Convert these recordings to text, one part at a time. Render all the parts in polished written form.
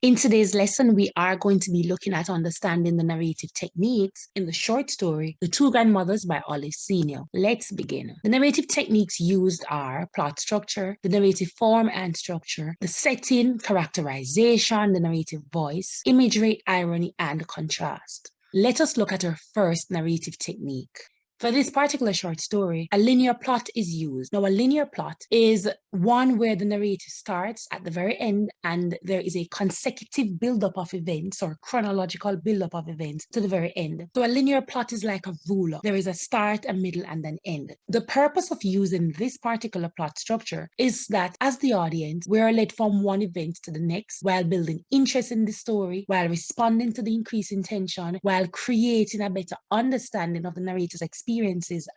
In today's lesson, we are going to be looking at understanding the narrative techniques in the short story, The Two Grandmothers by Olive Sr. Let's begin. The narrative techniques used are plot structure, the narrative form and structure, the setting, characterization, the narrative voice, imagery, irony, and contrast. Let us look at our first narrative technique. For this particular short story, a linear plot is used. Now, a linear plot is one where the narrative starts at the very end and there is a consecutive buildup of events or chronological buildup of events to the very end. So a linear plot is like a ruler. There is a start, a middle, and an end. The purpose of using this particular plot structure is that as the audience, we are led from one event to the next while building interest in the story, while responding to the increase in tension, while creating a better understanding of the narrator's experiences,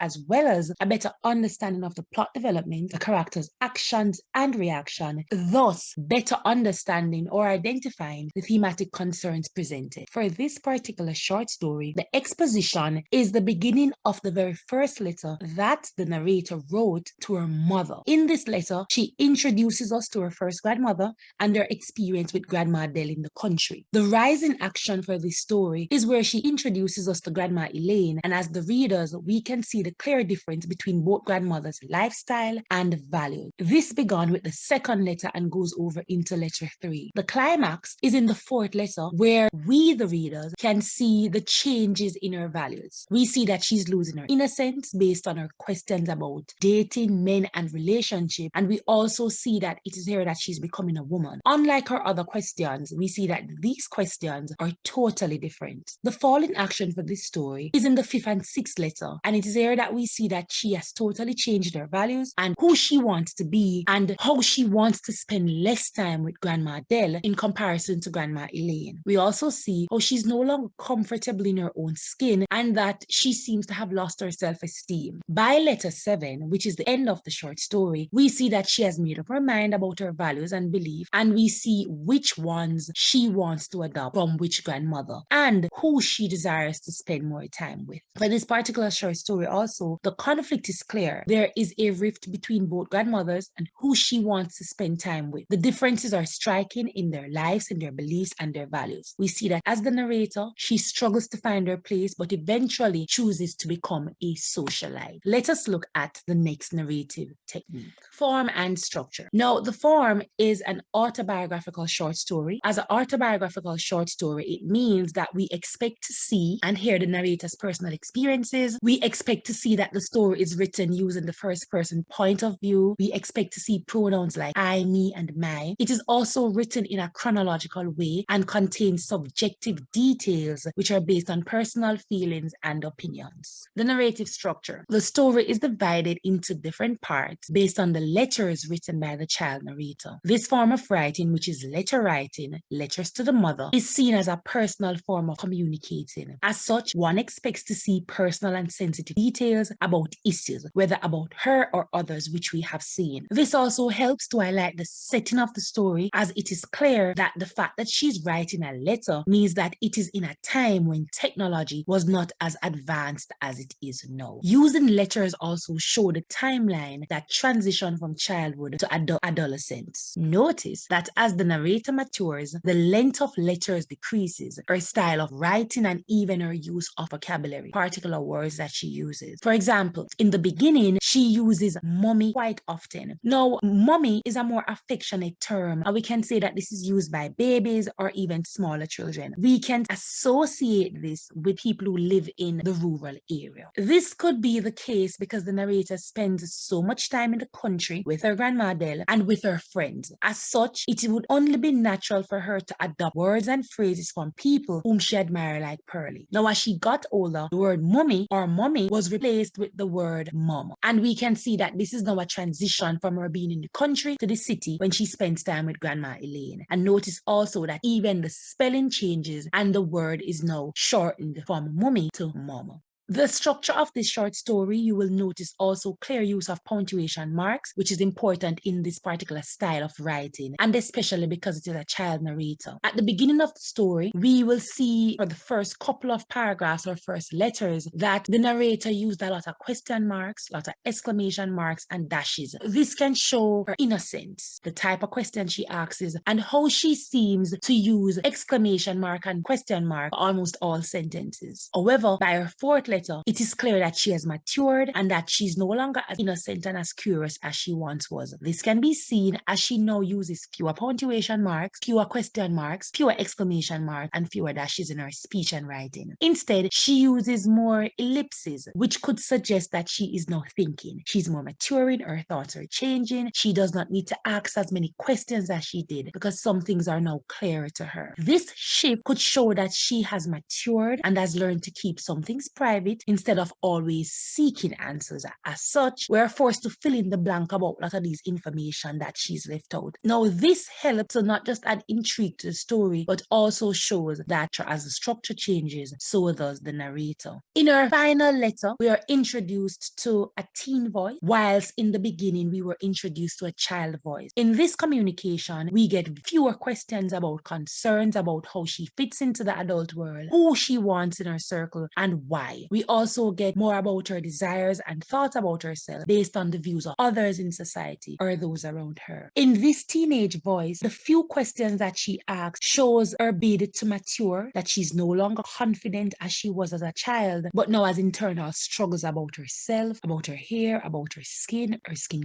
as well as a better understanding of the plot development, the character's actions and reaction, thus better understanding or identifying the thematic concerns presented. For this particular short story, the exposition is the beginning of the very first letter that the narrator wrote to her mother. In this letter, she introduces us to her first grandmother and their experience with Grandma Adele in the country. The rise in action for this story is where she introduces us to Grandma Elaine, and as the readers, we can see the clear difference between both grandmothers' lifestyle and values. This began with the second letter and goes over into letter 3. The climax is in the fourth letter, where we, the readers, can see the changes in her values. We see that she's losing her innocence based on her questions about dating, men, and relationship, and we also see that it is here that she's becoming a woman. Unlike her other questions, we see that these questions are totally different. The fall in action for this story is in the fifth and sixth letter, and it is here that we see that she has totally changed her values and who she wants to be and how she wants to spend less time with Grandma Adele in comparison to Grandma Elaine. We also see how she's no longer comfortable in her own skin and that she seems to have lost her self-esteem. By letter 7, which is the end of the short story, we see that she has made up her mind about her values and beliefs, and we see which ones she wants to adopt from which grandmother and who she desires to spend more time with. For this particular short story also, the conflict is clear. There is a rift between both grandmothers and who she wants to spend time with. The differences are striking in their lives, in their beliefs, and their values. We see that as the narrator, she struggles to find her place, but eventually chooses to become a socialite. Let us look at the next narrative technique. Form and structure. Now, the form is an autobiographical short story. As an autobiographical short story, it means that we expect to see and hear the narrator's personal experiences. We expect to see that the story is written using the first person point of view. We expect to see pronouns like I, me, and my. It is also written in a chronological way and contains subjective details which are based on personal feelings and opinions. The narrative structure. The story is divided into different parts based on the letters written by the child narrator. This form of writing, which is letter writing, letters to the mother, is seen as a personal form of communicating. As such, one expects to see personal and sensitive details about issues, whether about her or others, which we have seen. This also helps to highlight the setting of the story, as it is clear that the fact that she's writing a letter means that it is in a time when technology was not as advanced as it is now. Using letters also show the timeline that transition from childhood to adolescence. Notice that as the narrator matures, the length of letters decreases, her style of writing, and even her use of vocabulary, particular words that she uses. For example, in the beginning, she uses mommy quite often. Now, mommy is a more affectionate term, and we can say that this is used by babies or even smaller children. We can associate this with people who live in the rural area. This could be the case because the narrator spends so much time in the country with her grandma Adele and with her friends. As such, it would only be natural for her to adopt words and phrases from people whom she admired, like Pearlie. Now, as she got older, the word mummy or mommy was replaced with the word mom. And we can see that this is now a transition from her being in the country to the city when she spends time with Grandma Elaine. And notice also that even the spelling changes and the word is now shortened from mummy to mama. The structure of this short story, you will notice also clear use of punctuation marks, which is important in this particular style of writing, and especially because it is a child narrator. At the beginning of the story, we will see for the first couple of paragraphs or first letters that the narrator used a lot of question marks, a lot of exclamation marks, and dashes. This can show her innocence, the type of question she asks, and how she seems to use exclamation mark and question mark for almost all sentences. However, by her fourth letter, it is clear that she has matured and that she's no longer as innocent and as curious as she once was. This can be seen as she now uses fewer punctuation marks, fewer question marks, fewer exclamation marks, and fewer dashes in her speech and writing. Instead, she uses more ellipses, which could suggest that she is now thinking. She's more maturing, her thoughts are changing. She does not need to ask as many questions as she did because some things are now clearer to her. This shift could show that she has matured and has learned to keep some things private instead of always seeking answers. As such, we're forced to fill in the blank about a lot of these information that she's left out. Now, this helps to not just add intrigue to the story, but also shows that as the structure changes, so does the narrator. In our final letter, we are introduced to a teen voice, whilst in the beginning, we were introduced to a child voice. In this communication, we get fewer questions about concerns about how she fits into the adult world, who she wants in her circle, and why. We also get more about her desires and thoughts about herself based on the views of others in society or those around her. In this teenage voice, the few questions that she asks shows her bid to mature, that she's no longer confident as she was as a child, but now has internal struggles about herself, about her hair, about her skin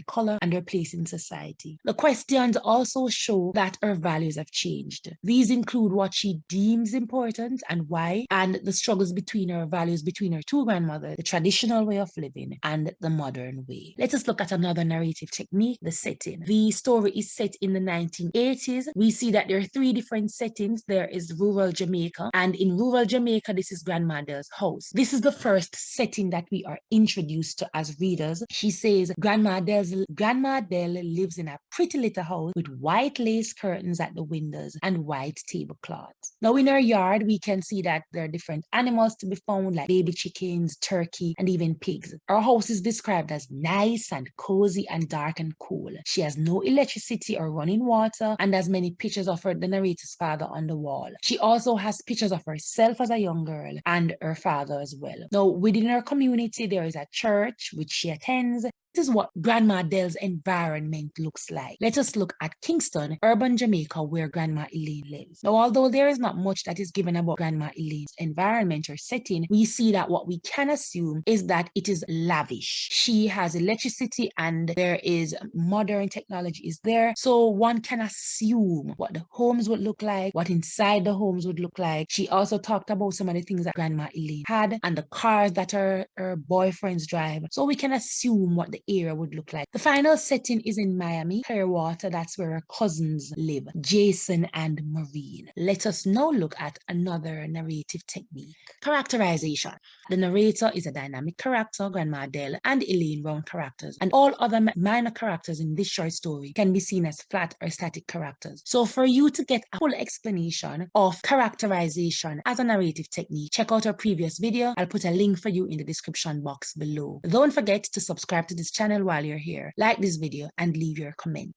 color, and her place in society. The questions also show that her values have changed. These include what she deems important and why, and the struggles between her values between her two grandmothers, the traditional way of living and the modern way. Let us look at another narrative technique, the setting. The story is set in the 1980s. We see that there are three different settings. There is rural Jamaica, and in rural Jamaica, this is Grandma Adele's house. This is the first setting that we are introduced to as readers. She says, Grandma Adele lives in a pretty little house with white lace curtains at the windows and white tablecloths. Now, in her yard, we can see that there are different animals to be found, like baby chickens, turkey, and even pigs. Her house is described as nice and cozy and dark and cool. She has no electricity or running water and has many pictures of her, the narrator's father, on the wall. She also has pictures of herself as a young girl and her father as well. Now, within her community, there is a church which she attends. This is what Grandma Adele's environment looks like. Let us look at Kingston, urban Jamaica, where Grandma Elaine lives. Now, although there is not much that is given about Grandma Elaine's environment or setting, we see that what we can assume is that it is lavish. She has electricity and there is modern technology is there. So one can assume what the homes would look like, what inside the homes would look like. She also talked about some of the things that Grandma Elaine had and the cars that her boyfriends drive. So we can assume what the area would look like. The final setting is in Miami, Clearwater. That's where her cousins live, Jason and Maureen. Let us now look at another narrative technique, characterization. The narrator is a dynamic character, Grandma Adele, and Elaine round characters, and all other minor characters in this short story can be seen as flat or static characters. So for you to get a full explanation of characterization as a narrative technique, check out our previous video. I'll put a link for you in the description box below. Don't forget to subscribe to this channel while you're here, like this video, and leave your comment.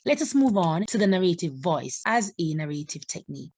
Let us move on to the narrative voice as a narrative technique.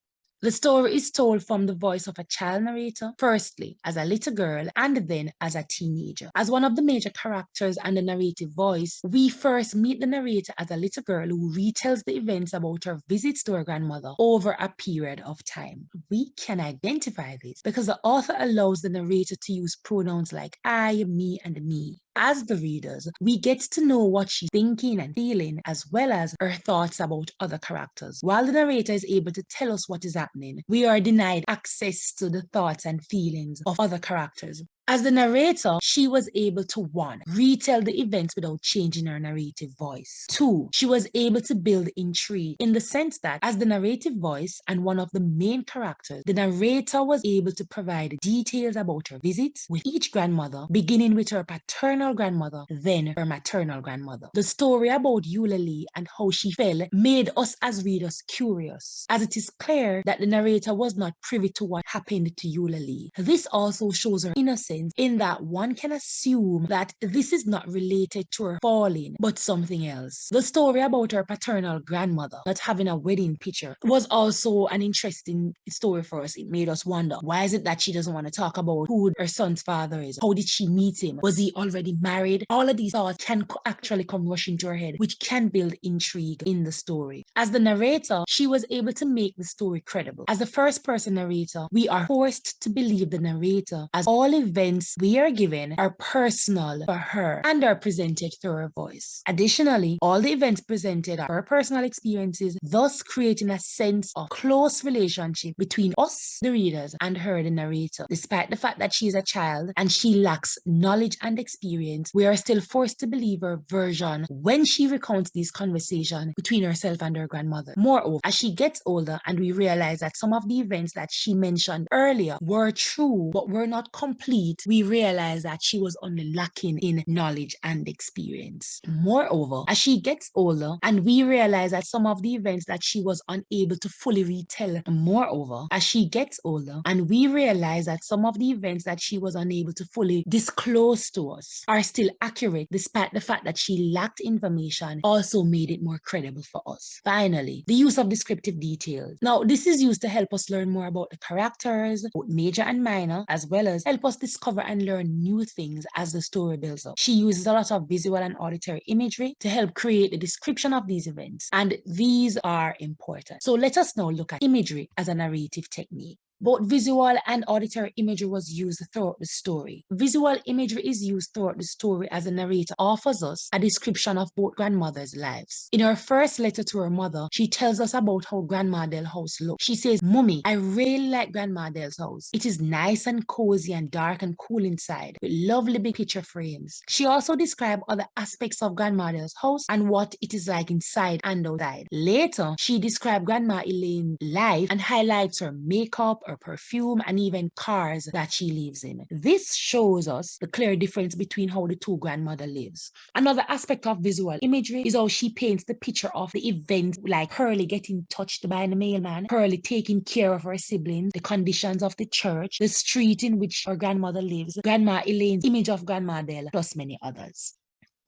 The story is told from the voice of a child narrator, firstly as a little girl and then as a teenager. As one of the major characters and the narrative voice, we first meet the narrator as a little girl who retells the events about her visits to her grandmother over a period of time. We can identify this because the author allows the narrator to use pronouns like I, me, and me. As the readers, we get to know what she's thinking and feeling, as well as her thoughts about other characters. While the narrator is able to tell us what is happening, we are denied access to the thoughts and feelings of other characters. As the narrator, she was able to 1. Retell the events without changing her narrative voice. 2. She was able to build intrigue in the sense that as the narrative voice and one of the main characters, the narrator was able to provide details about her visits with each grandmother, beginning with her paternal grandmother, then her maternal grandmother. The story about Eulalie and how she fell made us as readers curious, as it is clear that the narrator was not privy to what happened to Eulalie. This also shows her innocence sense in that one can assume that this is not related to her falling, but something else. The story about her paternal grandmother not having a wedding picture was also an interesting story for us. It made us wonder, why is it that she doesn't want to talk about who her son's father is? How did she meet him? Was he already married? All of these thoughts can actually come rushing to her head, which can build intrigue in the story. As the narrator, she was able to make the story credible. As the first person narrator, we are forced to believe the narrator, as all events we are given are personal for her and are presented through her voice. Additionally, all the events presented are her personal experiences, thus creating a sense of close relationship between us, the readers, and her, the narrator. Despite the fact that she is a child and she lacks knowledge and experience, we are still forced to believe her version when she recounts these conversations between herself and her grandmother. Moreover, as she gets older and we realize that some of the events that she mentioned earlier were true but were not complete, we realize that she was only lacking in knowledge and experience. Moreover, as she gets older and we realize that some of the events that she was unable to fully retell, moreover, as she gets older and we realize that some of the events that she was unable to fully disclose to us are still accurate despite the fact that she lacked information, also made it more credible for us. Finally, the use of descriptive details. Now, this is used to help us learn more about the characters, both major and minor, as well as help us discover and learn new things as the story builds up. She uses a lot of visual and auditory imagery to help create the description of these events, and these are important. So let us now look at imagery as a narrative technique. Both visual and auditory imagery was used throughout the story. Visual imagery is used throughout the story as the narrator offers us a description of both grandmothers' lives. In her first letter to her mother, she tells us about how Grandma Adele's house looked. She says, "Mummy, I really like Grandma Adele's house. It is nice and cozy and dark and cool inside, with lovely big picture frames." She also described other aspects of Grandma Adele's house and what it is like inside and outside. Later, she described Grandma Elaine's life and highlights her makeup, her perfume, and even cars that she lives in. This shows us the clear difference between how the two grandmother lives. Another aspect of visual imagery is how she paints the picture of the events, like Pearlie getting touched by the mailman, Pearlie taking care of her siblings, the conditions of the church, the street in which her grandmother lives, Grandma Elaine's image of Grandma Adele, plus many others.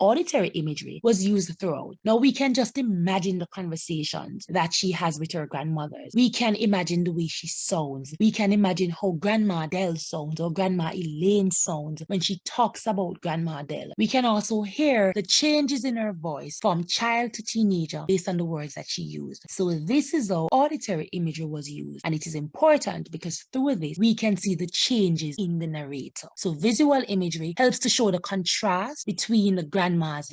Auditory imagery was used throughout. Now we can just imagine the conversations that she has with her grandmothers. We can imagine the way she sounds. We can imagine how Grandma Adele sounds or Grandma Elaine sounds when she talks about Grandma Adele. We can also hear the changes in her voice from child to teenager based on the words that she used. So this is how auditory imagery was used, and it is important because through this we can see the changes in the narrator. So visual imagery helps to show the contrast between the grandma's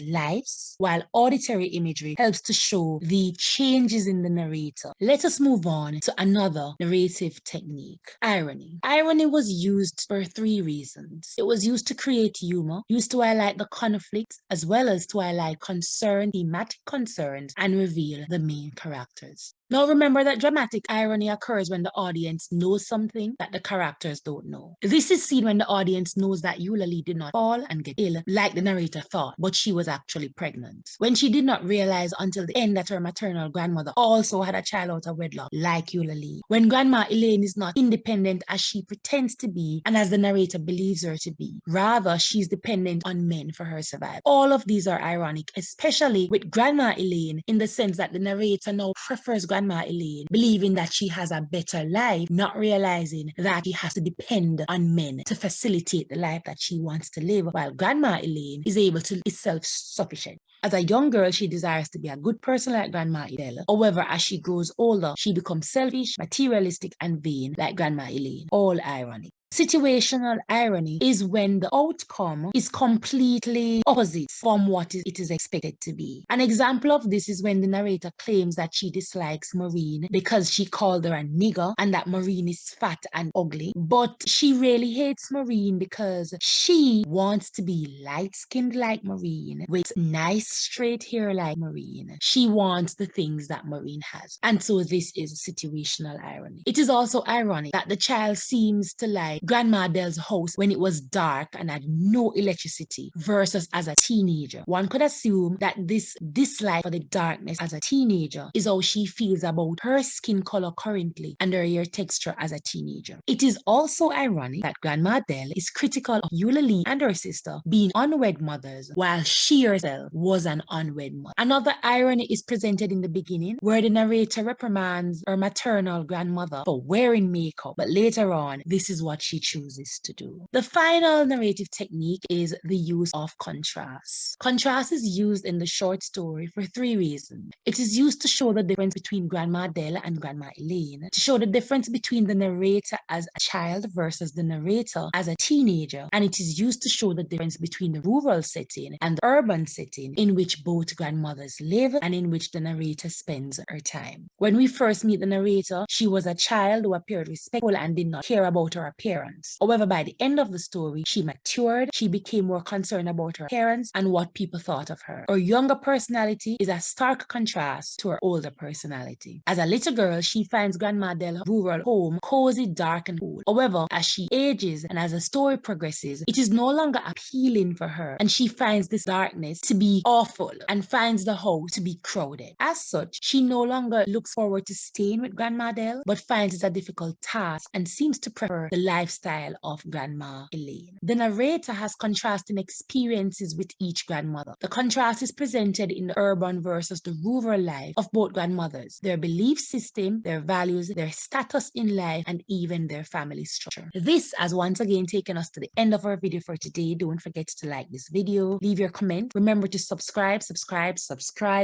lives, while auditory imagery helps to show the changes in the narrator. Let us move on to another narrative technique, irony. Irony was used for three reasons. It was used to create humor, used to highlight the conflicts, as well as to highlight thematic concerns, and reveal the main characters. Now remember that dramatic irony occurs when the audience knows something that the characters don't know. This is seen when the audience knows that Eulalie did not fall and get ill like the narrator thought, but she was actually pregnant. When she did not realize until the end that her maternal grandmother also had a child out of wedlock like Eulalie. When Grandma Elaine is not independent as she pretends to be and as the narrator believes her to be. Rather, she's dependent on men for her survival. All of these are ironic, especially with Grandma Elaine, in the sense that the narrator now prefers Grandma Elaine, believing that she has a better life, not realizing that she has to depend on men to facilitate the life that she wants to live, while Grandma Elaine is able to be self-sufficient. As a young girl, she desires to be a good person like Grandma Adele. However, as she grows older, she becomes selfish, materialistic, and vain like Grandma Elaine. All ironic. Situational irony is when the outcome is completely opposite from what it is expected to be. An example of this is when the narrator claims that she dislikes Maureen because she called her a nigger and that Maureen is fat and ugly, but she really hates Maureen because she wants to be light-skinned like Maureen with nice straight hair like Maureen. She wants the things that Maureen has. And so this is situational irony. It is also ironic that the child seems to like by Grandma Adele's house when it was dark and had no electricity versus as a teenager. One could assume that this dislike for the darkness as a teenager is how she feels about her skin color currently and her hair texture as a teenager. It is also ironic that Grandma Adele is critical of Eulalie and her sister being unwed mothers while she herself was an unwed mother. Another irony is presented in the beginning where the narrator reprimands her maternal grandmother for wearing makeup, but later on, this is what she chooses to do. The final narrative technique is the use of contrast. Contrast is used in the short story for 3 reasons. It is used to show the difference between Grandma Adele and Grandma Elaine, to show the difference between the narrator as a child versus the narrator as a teenager, and it is used to show the difference between the rural setting and the urban setting in which both grandmothers live and in which the narrator spends her time. When we first meet the narrator, she was a child who appeared respectful and did not care about her appearance. However, by the end of the story, she matured, she became more concerned about her appearance and what people thought of her. Her younger personality is a stark contrast to her older personality. As a little girl, she finds Grandma Adele's rural home cozy, dark, and cool. However, as she ages and as the story progresses, it is no longer appealing for her, and she finds this darkness to be awful and finds the house to be crowded. As such, she no longer looks forward to staying with Grandma Adele, but finds it a difficult task and seems to prefer the lifestyle of Grandma Elaine. The narrator has contrasting experiences with each grandmother. The contrast is presented in the urban versus the rural life of both grandmothers, their belief system, their values, their status in life, and even their family structure. This has once again taken us to the end of our video for today. Don't forget to like this video, leave your comment. Remember to subscribe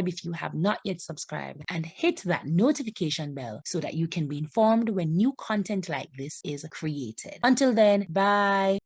if you have not yet subscribed, and hit that notification bell so that you can be informed when new content like this is created. Until then, bye.